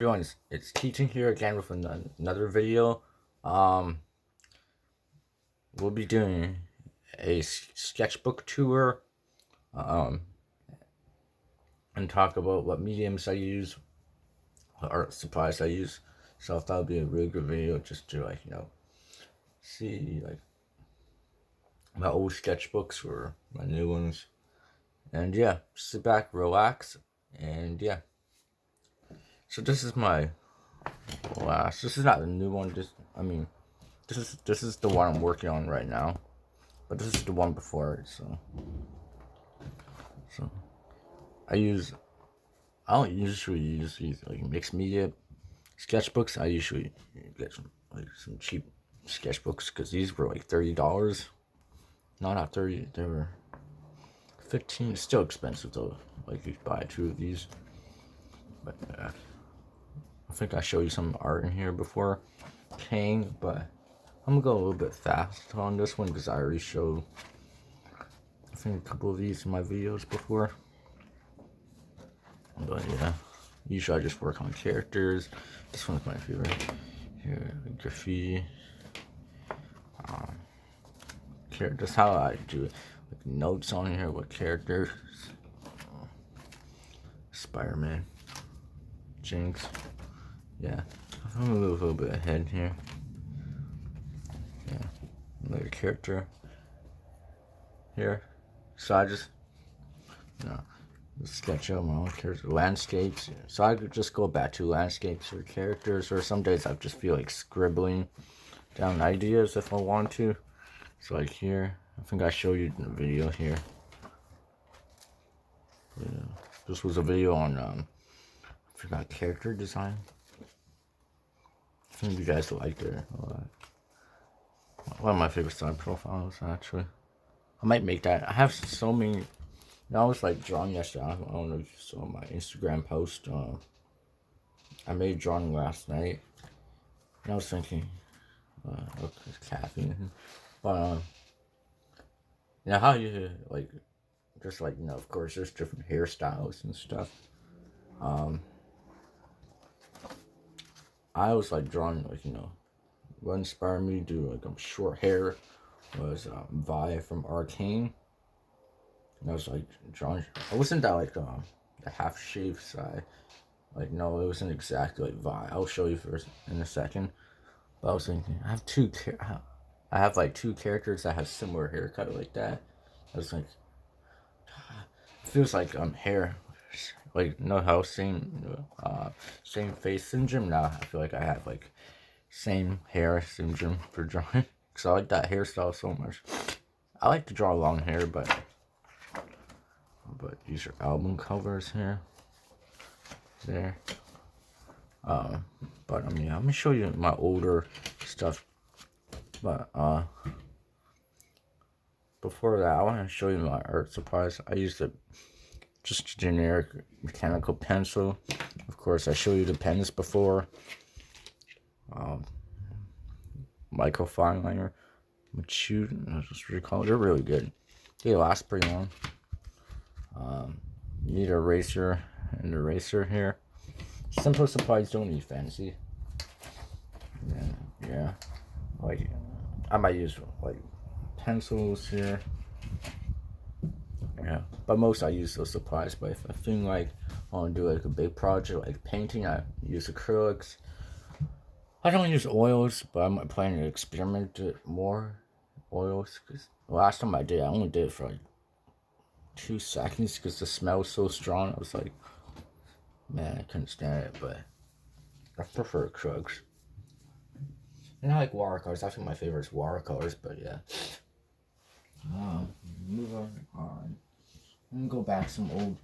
Everyone, it's Teaching here again with another video. Um, we'll be doing a sketchbook tour, um, and talk about what mediums I use, what art supplies I use. So I thought it'd be a really good video just to see my old sketchbooks or my new ones, and yeah, sit back, relax, and yeah. So this is my last. This is not a new one. This is the one I'm working on right now. But this is the one before it, so I don't usually use these like mixed media sketchbooks. I usually get some cheap sketchbooks because these were like $30. No, not 30. They were 15. It's still expensive though. Like you buy two of these. But I think I showed you some art in here before paying, but I'm gonna go a little bit fast on this one because I already showed I think a couple of these in my videos before. But yeah, usually I just work on characters. This one's my favorite. Here, graffiti. That's how I do it. Like notes on here, what characters. Spider-Man. Jinx. Yeah, I'm gonna move a little bit ahead here. Yeah, another character here. So I just, sketch out my own characters, landscapes. So I could just go back to landscapes or characters, or some days I just feel like scribbling down ideas if I want to. So like here, I think I showed you in the video here. Yeah, this was a video on I forgot character design. I think you guys liked it a lot. One of my favorite side profiles actually. I might make that. I have so many. I was like drawing yesterday. I don't know if you saw my Instagram post. I made a drawing last night, and I was thinking, okay, it's caffeine, but how you like, just like of course, there's different hairstyles and stuff. I was like drawing what inspired me to do like short hair was Vi from Arcane. And I was like drawing. I wasn't that like the half shaved side. Like no, it wasn't exactly like Vi. I'll show you first in a second. But I was thinking, I have like two characters that have similar haircut like that. I was like, it feels like hair, like no how same face syndrome. Now I feel like I have like same hair syndrome for drawing. Cause I like that hairstyle so much. I like to draw long hair, but these are album covers here. There. But I'm gonna show you my older stuff. But before that, I want to show you my art supplies. I used just a generic mechanical pencil. Of course, I showed you the pens before. Microfine liner, Machu, just recall. They're really good. They last pretty long. You need an eraser and eraser here. Simple supplies don't need fancy. Yeah. Like I might use like pencils here. Yeah, but most I use those supplies. But if I feel like I want to do like a big project like painting, I use acrylics. I don't use oils, but I'm planning to experiment it more oils because the last time I did, I only did it for like 2 seconds because the smell was so strong. I was like, man, I couldn't stand it. But I prefer acrylics. And I like watercolors. Actually, my favorite is watercolors. But yeah. Move on. I'm gonna go back some old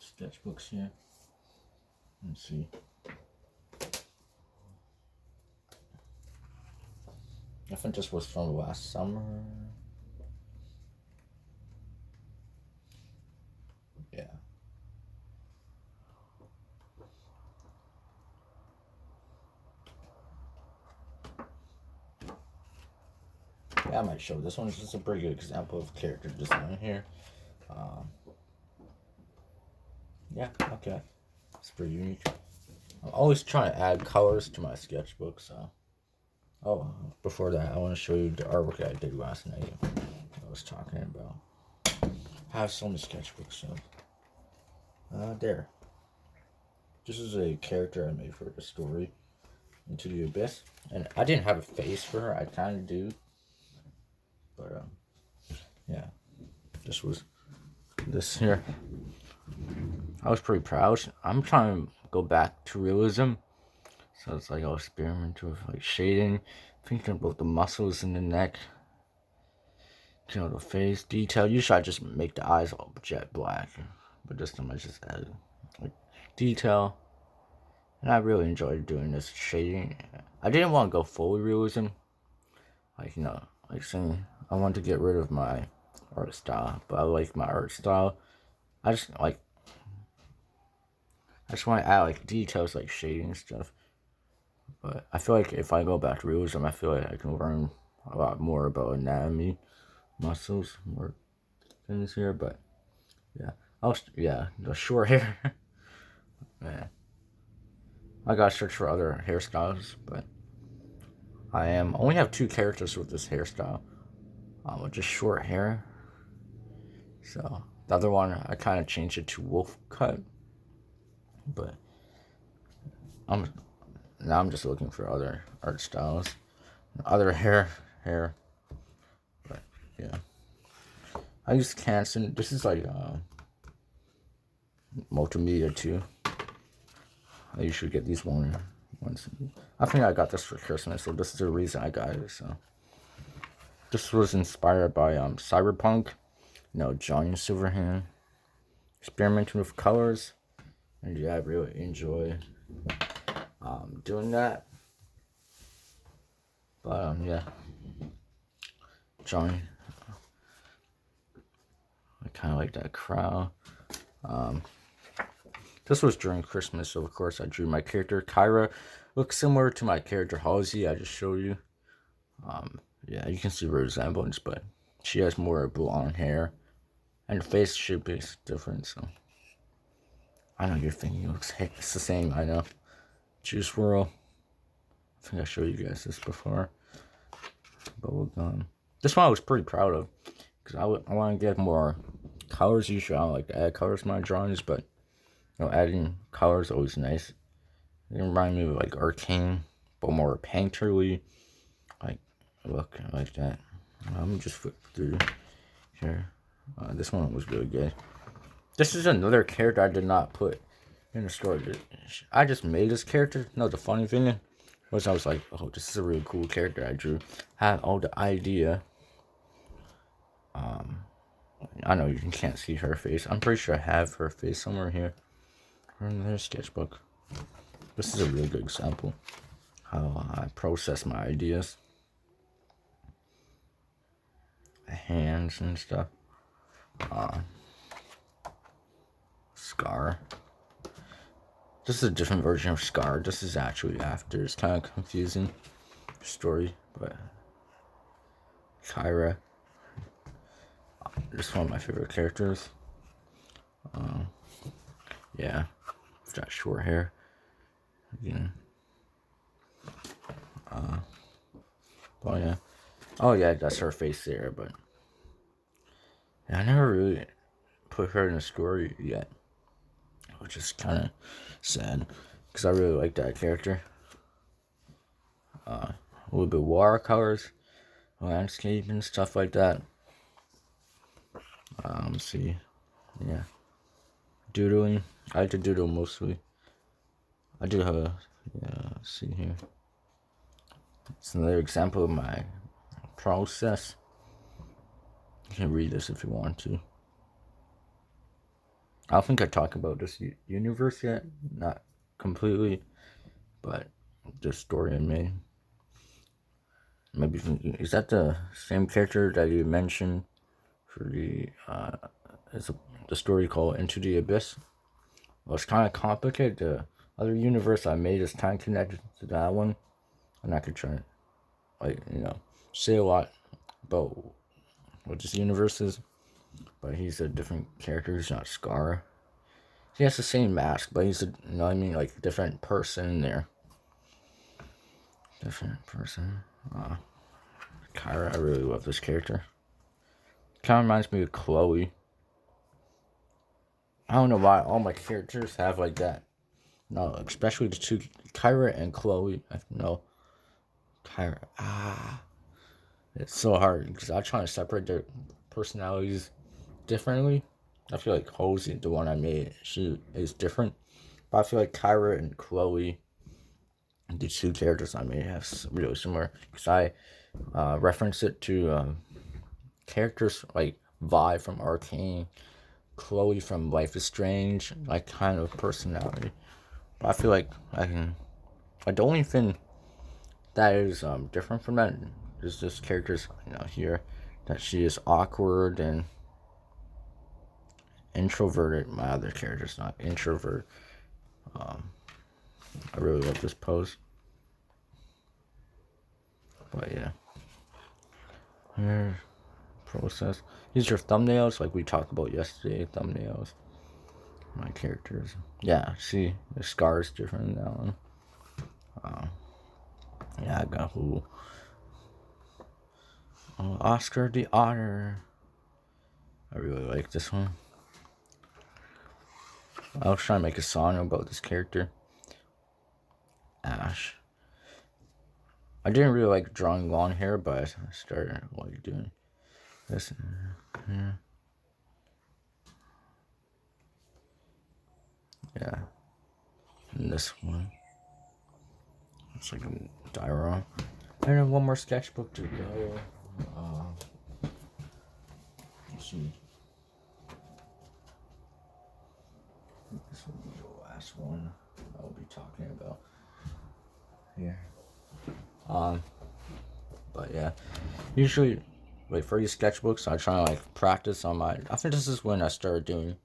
sketchbooks here. Let's see. I think this was from last summer. Yeah. Yeah, I might show this one. This is a pretty good example of character design here. Yeah, okay. It's pretty unique. always trying to add colors to my sketchbook, so. Oh, before that, I want to show you the artwork that I did last night. I was talking about. I have so many sketchbooks, so. There. This is a character I made for the story, Into the Abyss. And I didn't have a face for her, I kind of do. But, yeah. This was this here. I was pretty proud. I'm trying to go back to realism. So it's like I'll experiment with like shading, thinking about the muscles in the neck, you know, the face detail. Usually I just make the eyes all jet black, but this time I just added like detail. And I really enjoyed doing this shading. I didn't want to go fully realism. Like, you know, like saying I want to get rid of my art style, but I like my art style. I just want to add like details like shading and stuff. But I feel like if I go back to realism, I feel like I can learn a lot more about anatomy, muscles, more things here. But yeah, the short hair. Man, I gotta search for other hairstyles, but I only have 2 characters with this hairstyle, with just short hair. So the other one I kind of changed it to wolf cut, but now I'm just looking for other art styles, other hair. But yeah, I use Canson. This is like multimedia too. I usually get these ones. I think I got this for Christmas, so this is the reason I got it. So this was inspired by Cyberpunk. You know, Johnny Silverhand experimenting with colors, and yeah, I really enjoy doing that. But yeah, Johnny, I kind of like that crowd. This was during Christmas, so of course I drew my character. Kyra looks similar to my character Halsey I just showed you. Yeah, you can see the resemblance, but she has more blonde hair, and the face shape is different. So I know you're thinking it looks it's the same. I know. Juice WRLD. I think I showed you guys this before. Bubblegum. This one I was pretty proud of because I want to get more colors. Usually I don't like to add colors to my drawings, but you know, adding colors is always nice. It reminds me of like Arcane, but more painterly. Like look like that. Let me just flip through here. This one was really good. This is another character I did not put in the story. I just made this character. No, the funny thing was I was like, oh, this is a really cool character I drew. Had all the idea. I know you can't see her face. I'm pretty sure I have her face somewhere here. Or in their sketchbook. This is a really good example how I process my ideas. The hands and stuff. Scar. This is a different version of Scar. This is actually after. It's kind of confusing story, but Kyra. This is one of my favorite characters. Yeah, she's got short hair. Again. Oh yeah. Oh yeah, that's her face there, but yeah, I never really put her in a story yet, which is kind of sad because I really like that character. A little bit of watercolors, landscape and stuff like that. Let's see, yeah, doodling. I like to doodle mostly. I do have a, yeah, let's see here. It's another example of my process. You can read this if you want to. I don't think I talked about this universe yet, not completely, but the story I made. Maybe is that the same character that you mentioned for the the story called Into the Abyss? Well, it's kind of complicated. The other universe I made is kind of connected to that one. I'm not gonna try to, like, you know, say a lot about what this universe is, but he's a different character. He's not Scar. he has the same mask, but he's a, you know what I mean, like different person there. Different person. Kyra, I really love this character. Kind of reminds me of Chloe. I don't know why all my characters have like that. No, especially the two, Kyra and Chloe. I know Kyra. It's so hard because I'm trying to separate their personalities differently. I feel like Hosey, the one I made, she is different. But I feel like Kyra and Chloe, the two characters I made, have really similar. Because I reference it to characters like Vi from Arcane, Chloe from Life is Strange, like kind of personality. But I feel like I can. Like the only thing that is different from that is just characters, you know, here that she is awkward and introverted. My other character's not introvert. I really love this pose. But yeah. Here, process. These are thumbnails like we talked about yesterday. Thumbnails. My characters. Yeah, see, the scar is different in that one. Yeah, I got who. Oh, Oscar the Otter. I really like this one. I was trying to make a song about this character. Ash. I didn't really like drawing long hair, but I started like doing this. Yeah. And this one. It's like a diorama. And then one more sketchbook to go. Let's see. This will be the last one I'll be talking about here. But yeah, usually, like for these sketchbooks, I try to like practice on my. I think this is when I started doing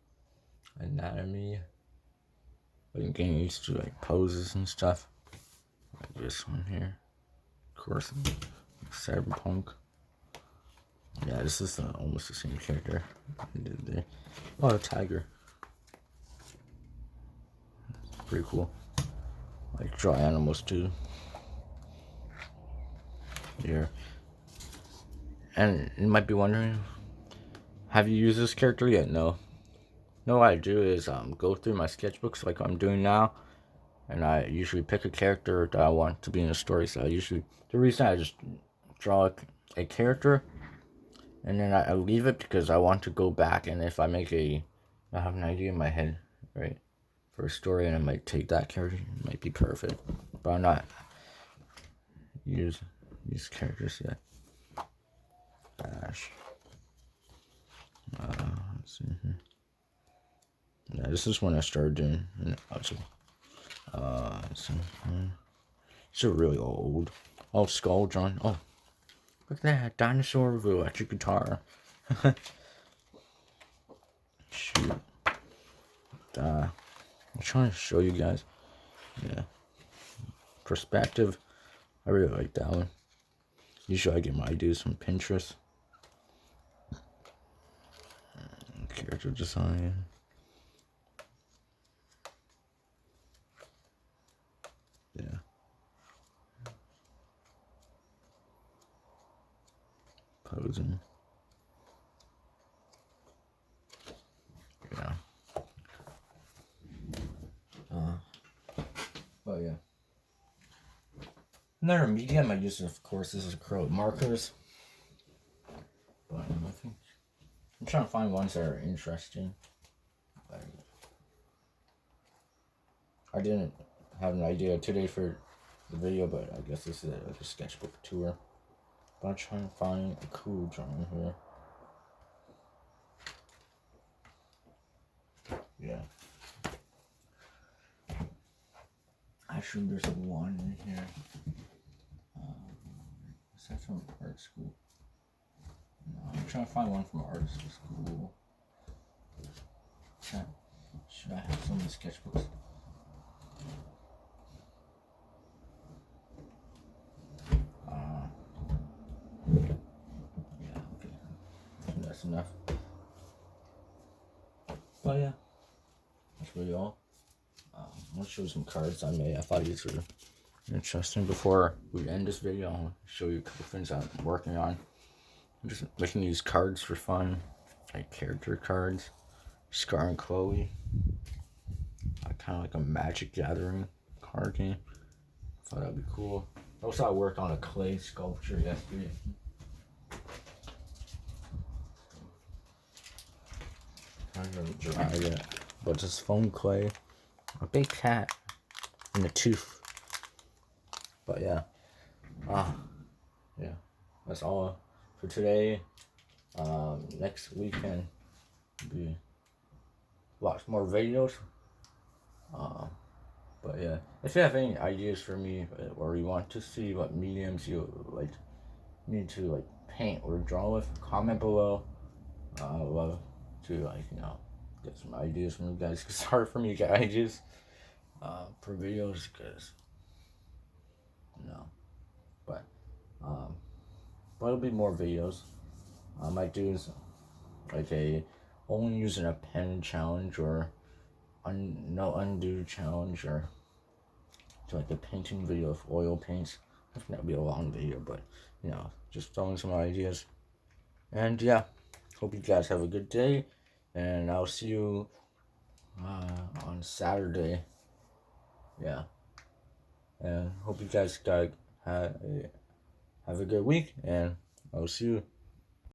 anatomy, like getting used to like poses and stuff. Like this one here, of course, cyberpunk. Yeah, this is almost the same character I did there. Oh, a tiger. Pretty cool. Like draw animals too. Here. And you might be wondering, have you used this character yet? No. No, what I do is go through my sketchbooks like I'm doing now, and I usually pick a character that I want to be in a story. So the reason I just draw a character, and then I leave it because I want to go back, and if I have an idea in my head, right, for a story, and I might take that character, it might be perfect, but I'm not use these characters yet. Ash. Let's see here. Yeah, this is when I started doing. Let's see. It's a really old. Oh, skull drawing. Oh, look at that dinosaur with an electric guitar. Shoot. I'm trying to show you guys. Yeah. Perspective. I really like that one. Usually I get my ideas from Pinterest. Character design. Yeah. Posing. Yeah. But yeah. Another medium I use, of course, is acrylic markers. But I think I'm trying to find ones that are interesting. I didn't have an idea today for the video, but I guess this is like a sketchbook tour. But I'm trying to find a cool drawing here. Yeah. Actually, there's one in here. Is that from art school? No, I'm trying to find one from art school. Should I have some of the sketchbooks? Yeah, okay. That's enough. But yeah, that's video. I'm gonna show you some cards I made. I thought these were interesting. Before we end this video, I'll show you a couple things I'm working on. I'm just making these cards for fun, like character cards. Scar and Chloe. Kind of like a Magic Gathering card game. Thought that'd be cool. Also, I worked on a clay sculpture yesterday. I haven't dried yet, but it's foam clay, a big cat, and a tooth. But yeah, yeah, that's all for today. Next weekend will be lots more videos. But yeah, if you have any ideas for me, or you want to see what mediums you like me to like paint or draw with, comment below. I would love to get some ideas from you guys, because it's hard for me to get ideas for videos, because but it'll be more videos. I might do like a only using a pen challenge, or no undo challenge, or do like a painting video of oil paints. I think that'll be a long video, but just throwing some ideas. And yeah, hope you guys have a good day, and I'll see you on Saturday. Yeah, and hope you guys have a good week, and I'll see you